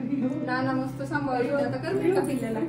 नाना मस्त सांभाळून आता करते का पिल्ल्याला.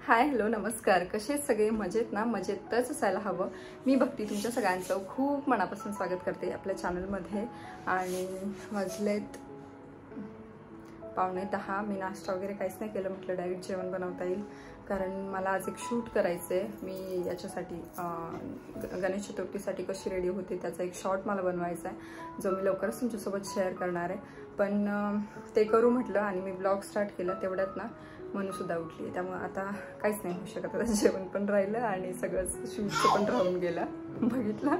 हाय हॅलो नमस्कार. कसे सगळे मजेत ना? मजेतच असायला हवं. मी भक्ती तुमच्या सगळ्यांचं खूप मनापासून स्वागत करते आपल्या चॅनलमध्ये. आणि वाजलेत 9:45. मी नाश्ता वगैरे काहीच नाही केलं. म्हटलं डायरेक्ट जेवण बनवता येईल, कारण मला आज एक शूट करायचं आहे. मी याच्यासाठी गणेश चतुर्थीसाठी कशी रेडी होते त्याचा एक शॉर्ट मला बनवायचा आहे, जो मी लवकरच तुमच्यासोबत शेअर करणार आहे. पण ते करू म्हटलं आणि मी ब्लॉग स्टार्ट केला. तेवढ्यात ना मनूसुद्धा उठली. त्यामुळे आता काहीच नाही होऊ शकत. आता जेवण पण राहिलं आणि सगळंच शूटचं पण राहून गेलं बघितलं.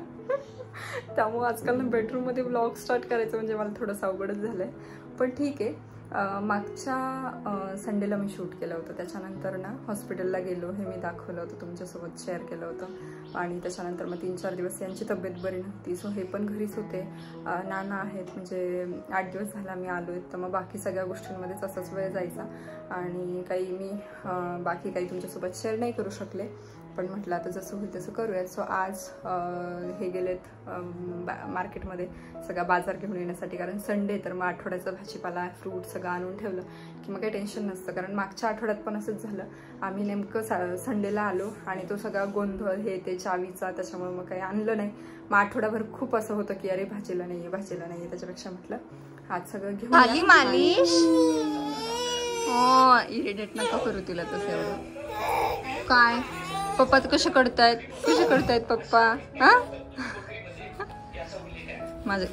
त्यामुळे आजकाल ना बेडरूममध्ये ब्लॉग स्टार्ट करायचं म्हणजे मला थोडंसं अवघडच झालं आहे. पण ठीक आहे. मागच्या संडेला मी शूट केलं होतं. त्याच्यानंतर ना हॉस्पिटलला गेलो, हे मी दाखवलं होतं, तुमच्यासोबत शेअर केलं होतं. आणि त्याच्यानंतर मग 3-4 दिवस यांची तब्येत बरी नव्हती, सो हे पण घरीच होते. नाना आहेत, म्हणजे 8 दिवस झाला मी आलो आहे. तर मग बाकी सगळ्या गोष्टींमध्येच असाच वेळ जायचा आणि काही मी बाकी काही तुमच्यासोबत शेअर नाही करू शकले. पण म्हटलं आता जसं होईल तसं करूयात. सो आज हे गेलेत मार्केटमध्ये सगळा बाजार घेऊन येण्यासाठी, कारण संडे तर मग आठवड्याचा भाजीपाला फ्रूट सगळं आणून ठेवलं की मग काही टेन्शन नसतं. कारण मागच्या आठवड्यात पण असंच झालं. आम्ही नेमकं संडेला आलो आणि तो सगळा गोंधळ हे ते चावीचा, त्याच्यामुळे मग काही आणलं नाही. मग आठवड्याभर खूप असं होतं की अरे भाजीला नाहीये भाजीला नाहीये. त्याच्यापेक्षा म्हटलं आज सगळं घेऊन आली मालिश. इरिटेट नका करू तिला तसं एवढं. काय पप्पा कसे करतायत पप्पा? हा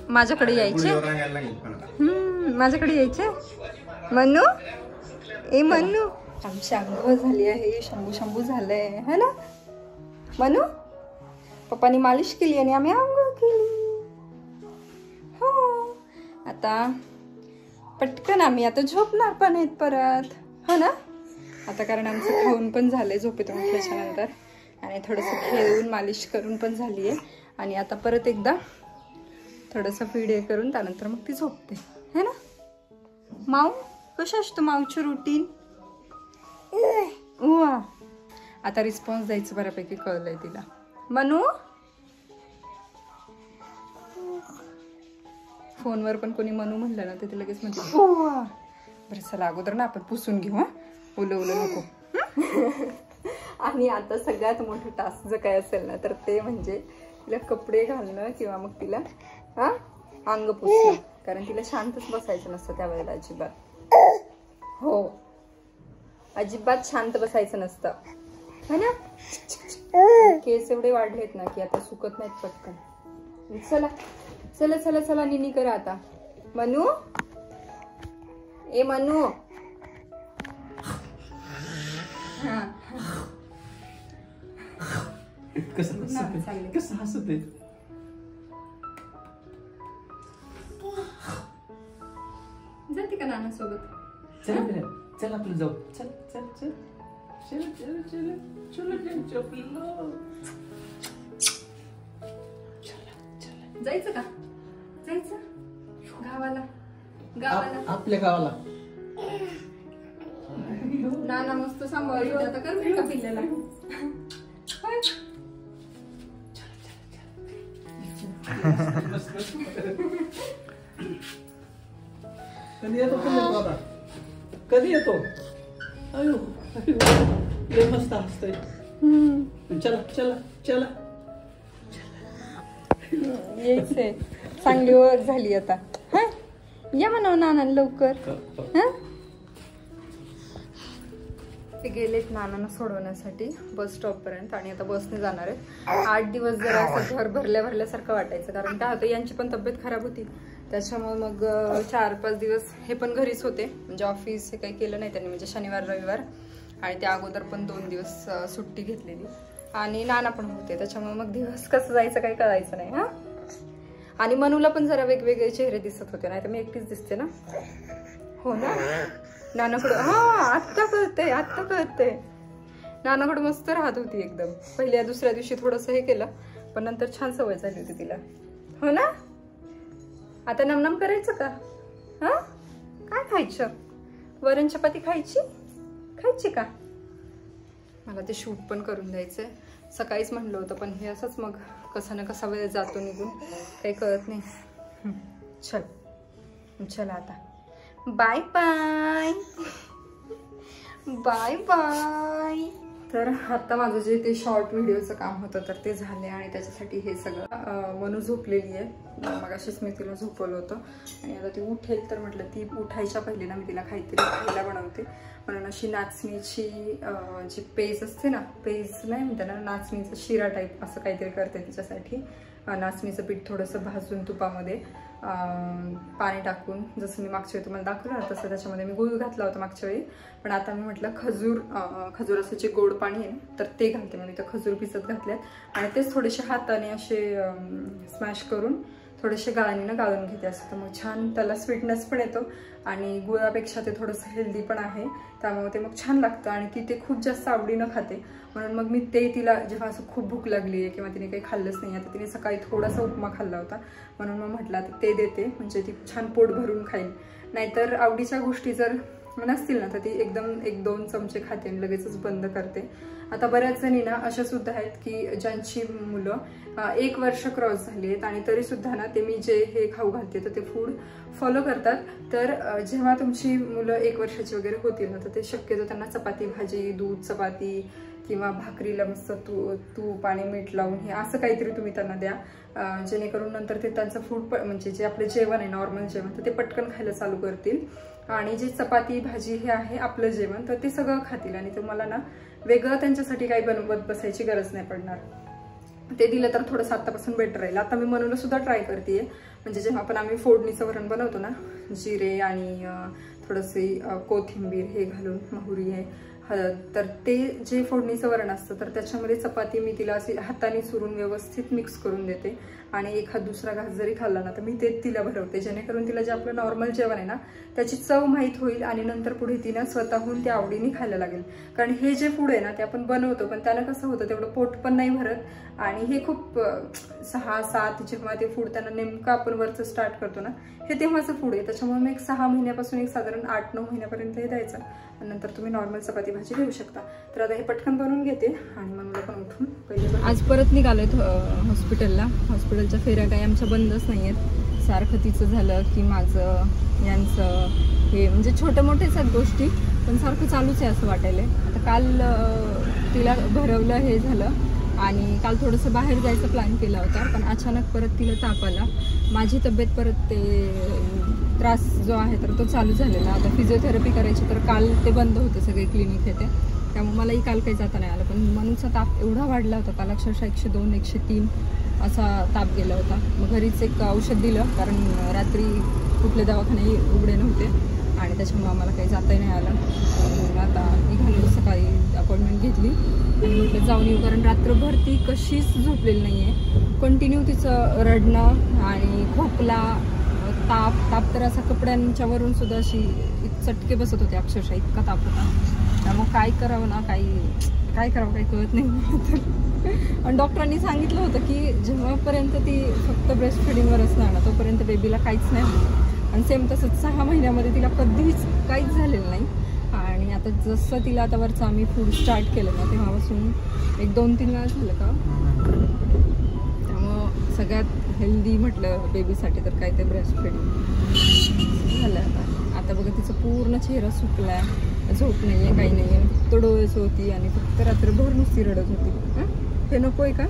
माझ्याकडे यायचे. माझ्याकडे यायचे. मनू ए मनू, आमची अंघोळ झाली आहे. शंभू झालंय है ना मनू? पप्पानी मालिश केली आणि आम्ही अंघोळ केली. हो, आता पटकन आम्ही आता झोपणार पण आहेत परत, हो ना? आता कारण आमचं खाऊन पण झालंय झोपेतून उठल्याच्यानंतर, आणि थोडंसं खेळून मालिश करून पण झाली आहे. आणि आता परत एकदा थोडंसं फीड करून त्यानंतर मग ती झोपते, है ना? माऊ कशी असतं माऊची रुटीन? आता रिस्पॉन्स द्यायचं बऱ्यापैकी कळलंय तिला. मनू, फोनवर पण कोणी मनू म्हणलं ना तर ती लगेच म्हणते बरं चला अगोदर ना आपण पुसून घेऊ. हा, ओलं नको. आणि आता सगळ्यात मोठं टास्क जर काय असेल ना तर ते म्हणजे तिला कपडे घालणं किंवा मग तिला अंग पुसणं, कारण तिला शांतच बसायचं नसतं त्यावेळेला अजिबात. हो, अजिबात शांत बसायचं नसतं, है ना? केस एवढे वाढलेत ना की आता सुकत नाहीत पटकन. चला चला चला चला निनी करा आता. मनू ए मनू, कसं हसत आहे. जाते का नाना सोबत? चल आपलं जाऊ. चल चल चल चल चल चल चल जायचं का? जायचं गावाला? गावाला आपल्या गावाला. नाना मस्त सांभाळून आता करते का पिल्ल्याला? कधी येतो दादा? कधी येतो? अयो लय मस्त हसतोय. चला चला चला यायचंय. चांगली ओळख झाली आता. हा, या म्हणावं नाना लवकर. ते गेलेत नानांना सोडवण्यासाठी बस स्टॉप पर्यंत, आणि आता बसने जाणार आहेत. 8 दिवस जरा असं घर भरल्यासारखं वाटायचं, कारण काय होतं यांची पण तब्येत खराब होती. त्याच्यामुळे मग 4-5 दिवस हे पण घरीच होते, म्हणजे ऑफिस हे काही केलं नाही त्यांनी, म्हणजे शनिवार रविवार, आणि त्या अगोदर पण 2 दिवस सुट्टी घेतलेली, आणि नाना पण होते. त्याच्यामुळे मग दिवस कसं जायचं काही कळायचं नाही. हा, आणि मनूला पण जरा वेगवेगळे चेहरे दिसत होते, नाही तर मी एकटीच दिसते ना. हो ना? नानाकडं, हा आत्ता कळते. नानाकडं मस्त राहत होती एकदम. पहिल्या दुसऱ्या दिवशी थोडस हे केलं, पण नंतर छान सवय झाली होती तिला. हो ना? आता नमनम करायचं का? हा, काय खायचं? वरण चपाती खायची का? मला ते शूट पण करून द्यायचंय. सकाळीच म्हणलं होतं, पण हे असंच मग कसा ना कसा वेळ जातो निघून, काही कळत नाही. चला आता बाय बाय. तर आता माझं जे ते शॉर्ट व्हिडिओचं काम होतं तर ते झाले आणि त्याच्यासाठी हे सगळं मनू झोपलेली आहे. मग अशीच मी तिला झोपवलं होतं आणि आता ती उठेल तर म्हटलं ती उठायच्या पहिले ना मी तिला काहीतरी खायला बनवते. म्हणून अशी नाचणीची जी पेज असते ना, पेज नाही म्हणते ना, नाचणीचं शिरा टाईप असं काहीतरी करते तिच्यासाठी. नाचणीचं पीठ थोडंसं भाजून तुपामध्ये पाणी टाकून, जसं मी मागच्या वेळी तुम्हाला दाखवलं ना तसं त्याच्यामध्ये मी गूळ घातला होता मागच्या वेळी. पण आता मी म्हटलं खजूराचं जे गोड पाणी आहे तर ते घालते. मी तर खजूर भिजत घातल्यात आणि तेच थोडेसे हाताने असे स्मॅश करून थोडेसे गाळणीनं गाळून घेते. असं तर मग छान त्याला स्वीटनेस पण येतो आणि गुळापेक्षा ते थोडंसं हेल्दी पण आहे, त्यामुळे ते मग छान लागतं. आणि ती ते खूप जास्त आवडीनं खाते. म्हणून मग मी ते तिला जेव्हा असं खूप भूक लागली आहे किंवा तिने काही खाल्लंच नाही, आता तिने सकाळी थोडासा उपमा खाल्ला होता, म्हणून मग म्हटलं आता ते देते, म्हणजे ती छान पोट भरून खाईल. नाहीतर आवडीच्या गोष्टी जर नसतील ना तर ती एकदम 1-2 चमचे खाते आणि लगेचच बंद करते. आता बऱ्याच जणी ना अशा सुद्धा आहेत की ज्यांची मुलं 1 वर्ष क्रॉस झाली आहेत आणि तरी सुद्धा ना ते मी जे हे खाऊ घालते तर ते फूड फॉलो करतात. तर जेव्हा तुमची मुलं 1 वर्षाची वगैरे होतील ना तर ते शक्यतो त्यांना चपाती भाजी, दूध चपाती किंवा भाकरीला मस्त तूप आणि मीठ लावून हे असं काहीतरी तुम्ही त्यांना द्या, जेणेकरून नंतर ते त्यांचं फूड म्हणजे जे आपलं जेवण आहे नॉर्मल जेवण तर ते पटकन खायला चालू करतील. आणि जे चपाती भाजी हे आहे आपलं जेवण तर ते सगळं खातील आणि तुम्हाला ना वेगळं त्यांच्यासाठी काही बनवत बसायची गरज नाही पडणार. ते दिलं तर थोडंसं आत्तापासून बेटर राहील. आता मी म्हणून सुद्धा ट्राय करते, म्हणजे जेव्हा पण आम्ही फोडणीचं वरण बनवतो ना, जिरे आणि थोडंसे कोथिंबीर हे घालून, मोहरी आहे, हळद, तर ते जे फोडणीचं वरण असतं तर त्याच्यामध्ये चपाती मी तिला अशी हाताने चुरून व्यवस्थित मिक्स करून देते आणि एखाद दुसरा घास जरी खाल्ला ना तर मी तेच तिला भरवते, जेणेकरून तिला जे आपलं नॉर्मल जेवण आहे ना त्याची चव माहीत होईल आणि नंतर पुढे तिनं स्वतःहून त्या आवडीने खायला लागेल. कारण हे जे फूड आहे ना ते आपण बनवतो पण त्यानं कसं होतं तेवढं पोट पण नाही भरत आणि हे खूप 6-7 जेव्हा ते फूड त्यांना नेमकं आपण वरचं स्टार्ट करतो ना हे तेव्हाचं फूड आहे. त्याच्यामुळे मी 6 महिन्यापासून एक साधारण 8-9 महिन्यापर्यंत हे द्यायचं आणि नंतर तुम्ही नॉर्मल चपाती भाजी देऊ शकता. तर आता हे पटकन बनवून घेते आणि मग मला पण उठून पहिले आज परत निघालेत हॉस्पिटलला. हॉस्पिटलच्या फेऱ्या काही आमच्या बंदच नाही आहेत. सारखं तिचं झालं की माझं यांचं हे म्हणजे छोटे मोठेच आहेत गोष्टी पण सारखं चालूच आहे असं वाटायला. आता काल तिला भरवलं हे झालं आणि काल थोडंसं बाहेर जायचं प्लॅन केला होता पण अचानक परत तिला ताप आला. माझी तब्येत परत ते त्रास जो आहे तर तो चालू झालेला. आता फिजिओथेरपी करायची तर काल ते बंद होते सगळे क्लिनिक हे ते, त्यामुळे मलाही काल काही जाता नाही आलं. पण मनूचा ताप एवढा वाढला होता काल अक्षरशः 102-103 असा ताप गेला होता. मग घरीच एक औषध दिलं कारण रात्री कुठले दवाखाने उघडे नव्हते आणि त्याच्यामुळे आम्हाला काही जाताही नाही आलं. आता निघालो सकाळी अपॉइंटमेंट घेतली आणि म्हटलं जाऊन येऊ कारण रात्रभर ती कशीच झोपलेली नाही आहे. कंटिन्यू तिचं रडणं आणि खोकला, ताप तर असा कपड्यांच्या वरून सुद्धा अशी चटके बसत होते अक्षरशः, इतका ताप होता. त्यामुळे काय करावं ना काय करावं काही कळत नाही. आणि डॉक्टरांनी सांगितलं होतं की जेव्हापर्यंत ती फक्त ब्रेस्ट फिडिंगवर असणार ना तोपर्यंत बेबीला काहीच नाही होत आणि सेम तसंच 6 महिन्यामध्ये तिला कधीच काहीच झालेलं नाही. आणि आता जसं तिला आता वरचं आम्ही फूड स्टार्ट केलं ना तेव्हापासून 1-2-3 वेळा झालं का, त्यामुळं सगळ्यात हेल्दी म्हटलं बेबीसाठी तर काय ते ब्रेस्ट फिडिंग झालं. आता बघा तिचं पूर्ण चेहरा सुकला आहे, झोप नाही आहे काही नाही आहे, फक्त डोळ्याच होती आणि फक्त रात्रभर नुसती रडत होती. हे नको आहे का,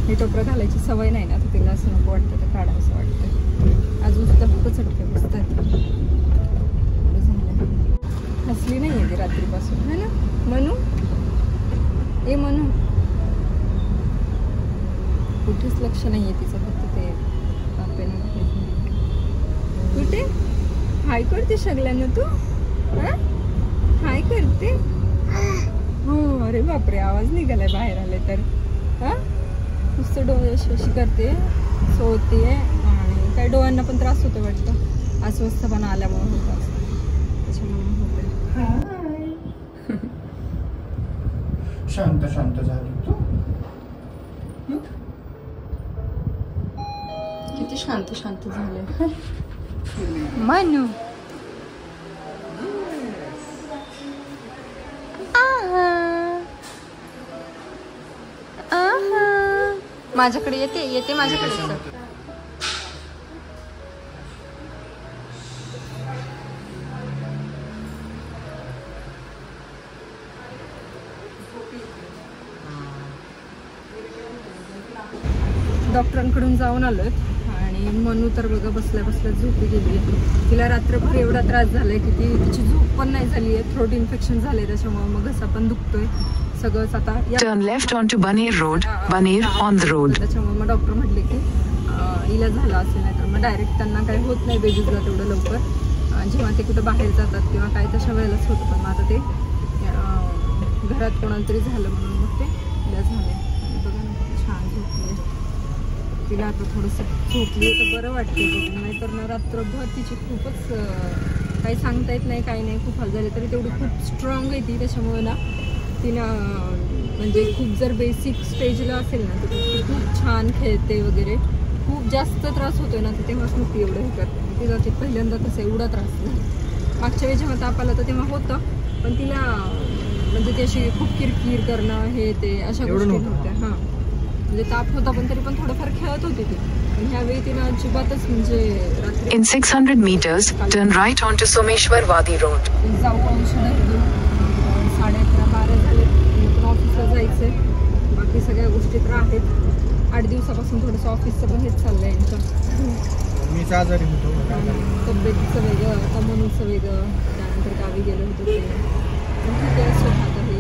हे टोपरं घालायची सवय नाही ना तर तिला असं नको वाटतं तर काढा असं वाटतं. अजून सुद्धा फक्त चटके बसतात. हसली नाही आहे ती रात्रीपासून है ना मनू, ए मनू कुठेच लक्ष नाही आहे तिचं, फक्त ते कुठे हाय करते सगळ्यांना तू, हाय करते. हो अरे बापरे आवाज निघालाय बाहेर आले तर. नुसतं डोळे अशी करते, सोडते आणि काही डोळ्यांना पण त्रास होतो वाटतं अस्वस्थपणा आल्यामुळे होतं. शांत शांत झाली तू. किती शांत शांत झाले मनू. माझ्याकडे येते माझ्याकडे. डॉक्टरांकडून जाऊन आलोय आणि मनू तर बघा बसल्या बसल्या झोपी गेली. तिला रात्रभर एवढा त्रास झालाय की तिची झोप पण नाही झाली आहे. थ्रोट इन्फेक्शन झालंय त्याच्यामुळे मग घसा पण दुखतोय सगळंच. आता टर्न लेफ्ट ऑन टू बनेर रोड, बनेर ऑन द रोड. त्याच्यामुळे मग डॉक्टर म्हटले की हिला झालं असेल, नाही तर मग डायरेक्ट त्यांना काही होत नाही बेबीजला तेवढं लवकर. जेव्हा ते कुठं बाहेर जातात किंवा काय तशा वेळेलाच होतं. पण मग आता ते घरात कोणाला तरी झालं म्हणून मग ते तिला झाले. बघा ना छान झोपली. तिला आता थोडंसं झोपली तर बरं वाटते बघून. नाही तर ना रात्रभर तिची खूपच काही सांगता येत नाही, काही नाही. खूप हाल झाले तरी तेवढी खूप स्ट्रॉंग आहे ती. त्याच्यामुळे ना तिनं म्हणजे खूप जर बेसिक स्टेजला असेल ना तर ती खूप छान खेळते वगैरे. खूप जास्त त्रास होतोय ना तर तेव्हाच मग ती एवढं हे करते. तिला ते पहिल्यांदा तसं एवढा त्रास झाला. मागच्या वेळी जेव्हा ताप आला तर तेव्हा होतं, पण तिला म्हणजे ती अशी खूप किरकिर करणं हे ते अशा गोष्टी नव्हत्या. हां म्हणजे ताप होता पण तरी पण थोडंफार खेळत होती ती. पण ह्यावेळी तिनं अजिबातच म्हणजे रात्री. In 600 meters, turn right onto Someshwar वादी रोड. जाऊ औषध 11:30-12 झाले. पण ऑफिसला जायचंय. बाकी सगळ्या गोष्टी तर आहेत. 8 दिवसापासून थोडंसं ऑफिसचं पण हेच चाललंय यांचं. मी आजारी होतो. तब्येतीचं वेगळं, आता मनूचं वेगळं, त्यानंतर गावी गेलं होतं ते. ठीक आहे असं आता हे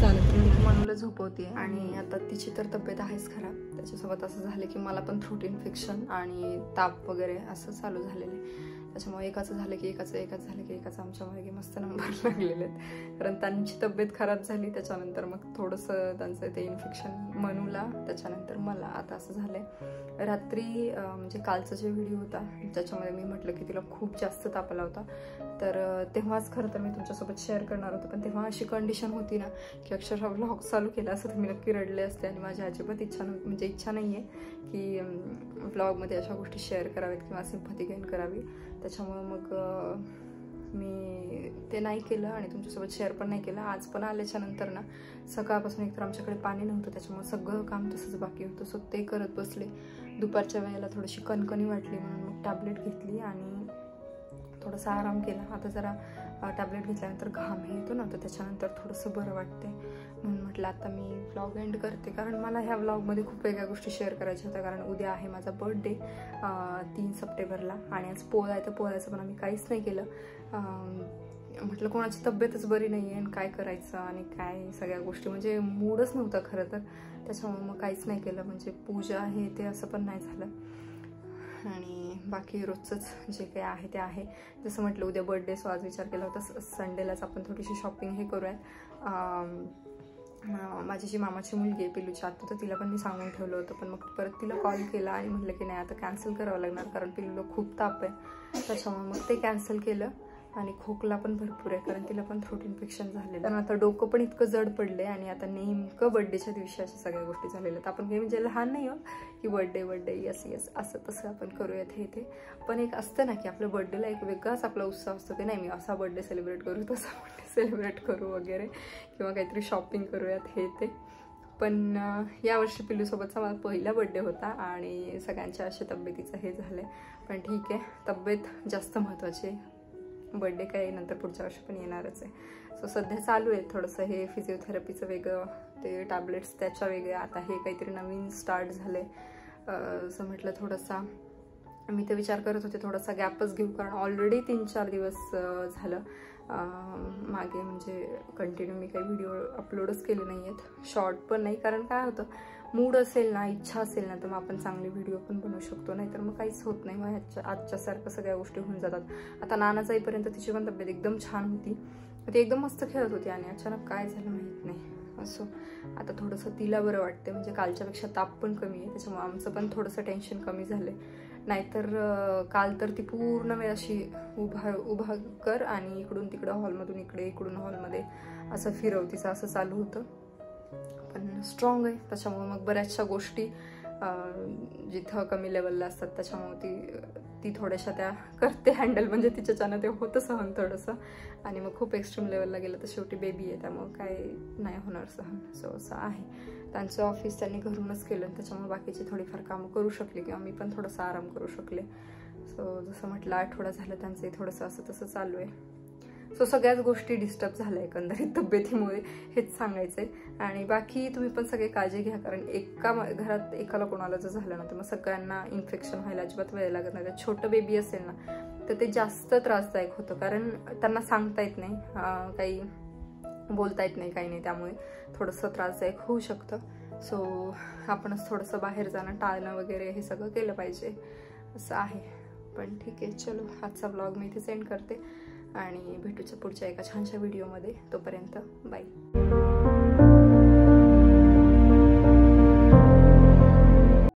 चालत. मनूला झोपवते आणि आता तिची तर तब्येत आहेच खराब. त्याच्यासोबत असं झालं की मला पण थ्रोट इन्फेक्शन आणि ताप वगैरे असं चालू झालेलं आहे. त्याच्यामुळे एकाचं झालं की एकाचं झालं की एकाचं आमच्या मागे मस्त नंबर लागलेले आहेत. कारण त्यांची तब्येत खराब झाली त्याच्यानंतर मग थोडंसं त्यांचं ते इन्फेक्शन मनूला, त्याच्यानंतर मला. आता असं झालंय रात्री म्हणजे कालचा जो व्हिडिओ होता ज्याच्यामध्ये मी म्हटलं की तिला खूप जास्त ताप आला होता, तर तेव्हाच खरं तर मी तुमच्यासोबत शेअर करणार होतं. पण तेव्हा अशी कंडिशन होती ना की अक्षरशः व्लॉग चालू केला असं तर मी नक्की रडले असते. आणि माझी अजिबात इच्छा नव्हती, म्हणजे इच्छा नाही आहे की व्लॉगमध्ये अशा गोष्टी शेअर कराव्यात किंवा सिम्पथी गेन करावी. त्याच्यामुळं मग मी ते नाही केलं आणि तुमच्यासोबत शेअर पण नाही केलं. आज पण आल्याच्यानंतर ना सकाळपासून एकतर आमच्याकडे पाणी नव्हतं, त्याच्यामुळे सगळं काम तसंच बाकी होतं. सो ते करत बसले. दुपारच्या वेळेला थोडीशी कणकणी वाटली म्हणून मग टॅबलेट घेतली आणि थोडासा आराम केला. आता जरा टॅबलेट घेतल्यानंतर घाम येतो ना तर त्याच्यानंतर थोडंसं बरं वाटते. म्हणून म्हटलं आता मी व्लॉग एंड करते, कारण मला ह्या व्लॉगमध्ये खूप वेगळ्या गोष्टी शेअर करायच्या होत्या. कारण उद्या आहे माझा बर्थडे 3 सप्टेंबरला आणि आज पोळा आहे. तर पोळ्याचं पण आम्ही काहीच नाही केलं. म्हटलं कोणाची तब्येतच बरी नाही आहे आणि काय करायचं आणि काय सगळ्या गोष्टी, म्हणजे मूडच नव्हता खरं तर. त्याच्यामुळे मग काहीच नाही केलं. म्हणजे पूजा आहे ते असं पण नाही झालं. आणि बाकी रोजचंच जे काही आहे ते आहे. जसं म्हटलं उद्या बर्थडे, सो आज विचार केला होता संडेलाच आपण थोडीशी शॉपिंग हे करूयात. माझी जी मामाची मुलगी आहे पिल्लूची आत्तू, तर तिला पण मी सांगून ठेवलं होतं. पण मग परत तिला कॉल केला आणि म्हटलं की नाही आता कॅन्सल करावं लागणार, कारण पिल्लूला खूप ताप आहे. त्याच्यामुळे मग ते कॅन्सल केलं. आणि खोकला पण भरपूर आहे कारण तिला पण थ्रोट इन्फेक्शन झालेलं. कारण आता डोकं पण इतकं जड पडले आणि आता नेमकं बर्थडेच्या दिवशी अशा सगळ्या गोष्टी झालेल्या आहेत. आपण काही म्हणजे लहान नाही हो की बर्थडे यस असं तसं आपण करूयात हे ते. पण एक असतं ना की आपल्या बर्थडेला एक वेगळाच आपला उत्साह असतो की नाही मी असा बर्थडे सेलिब्रेट करू, तसा बर्थडे सेलिब्रेट करू वगैरे, किंवा काहीतरी शॉपिंग करूयात हे ते. पण यावर्षी पिल्लूसोबतचा माझा पहिला बर्थडे होता आणि सगळ्यांच्या अशा तब्येतीचं हे झालं. पण ठीक आहे, तब्येत जास्त महत्त्वाची आहे. बर्थडे काय नंतर पुढच्या वर्षी पण येणारच आहे. सो सध्या चालू आहे थोडंसं हे फिजिओथेरपीचं वेगळं, ते टॅबलेट्स त्याच्या वेगळ्या. आता हे काहीतरी नवीन स्टार्ट झालं आहे. असं म्हटलं थोडासा मी तर विचार करत होते थोडासा गॅपच घेऊ, कारण ऑलरेडी 3-4 दिवस झालं मागे म्हणजे कंटिन्यू मी काही व्हिडिओ अपलोडच केले नाही आहेत, शॉर्ट पण नाही. कारण काय होतं, मूड असेल ना, इच्छा असेल ना, तर मग आपण चांगले व्हिडिओ पण बनवू शकतो. नाहीतर मग काहीच होत नाही. मग आजच्यासारखं सगळ्या गोष्टी होऊन जातात. आता नाना जाईपर्यंत तिची पण तब्येत एकदम छान होती, ती एकदम मस्त खेळत होती आणि अचानक काय झालं माहीत नाही. असं आता थोडंसं तिला बरं वाटतं, म्हणजे कालच्यापेक्षा ताप पण कमी आहे. त्याच्यामुळे आमचं पण थोडंसं टेन्शन कमी झालं. नाहीतर काल तर ती पूर्ण वेळ अशी उभा कर आणि इकडून तिकडं हॉलमधून इकडे, इकडून हॉलमध्ये असं फिरव, तिचं असं चालू होतं. पण स्ट्रॉंग आहे, त्याच्यामुळे मग बऱ्याचशा गोष्टी जिथं कमी लेवलला असतात त्याच्यामुळे ती थोड्याशा त्या करते हँडल, म्हणजे तिच्याच्यानं ते होतं सहन थोडंसं. आणि मग खूप एक्स्ट्रीम लेवलला गेलं तर शेवटी बेबी आहे, त्यामुळं काय नाही होणार सहन. सो असं आहे. त्यांचं ऑफिस त्यांनी घरूनच केलं, त्याच्यामुळे बाकीची थोडीफार कामं करू शकले किंवा मी पण थोडंसं आराम करू शकले. सो जसं म्हटलं आठवडा झालं त्यांचंही थोडंसं असं तसं चालू आहे. सो सगळ्याच गोष्टी डिस्टर्ब झाल्या एकंदरीत तब्येतीमुळे, हेच सांगायचं आहे. आणि बाकी तुम्ही पण सगळे काळजी घ्या, कारण एका घरात एकाला कोणाला जर झालं ना तर मग सगळ्यांना इन्फेक्शन व्हायला अजिबात वेळ लागत नाही. छोटं बेबी असेल ना तर ते जास्त त्रासदायक होतं, कारण त्यांना सांगता येत नाही, काही बोलता येत नाही, काही नाही, त्यामुळे थोडंसं त्रासदायक होऊ शकतं. सो आपणच थोडंसं बाहेर जाणं टाळणं वगैरे हे सगळं केलं पाहिजे, असं आहे. पण ठीक आहे, चलो आजचा व्लॉग मी इथे सेंड करते आणि भेटूच्या पुढच्या एका छानशा व्हिडिओमध्ये. तोपर्यंत बाय.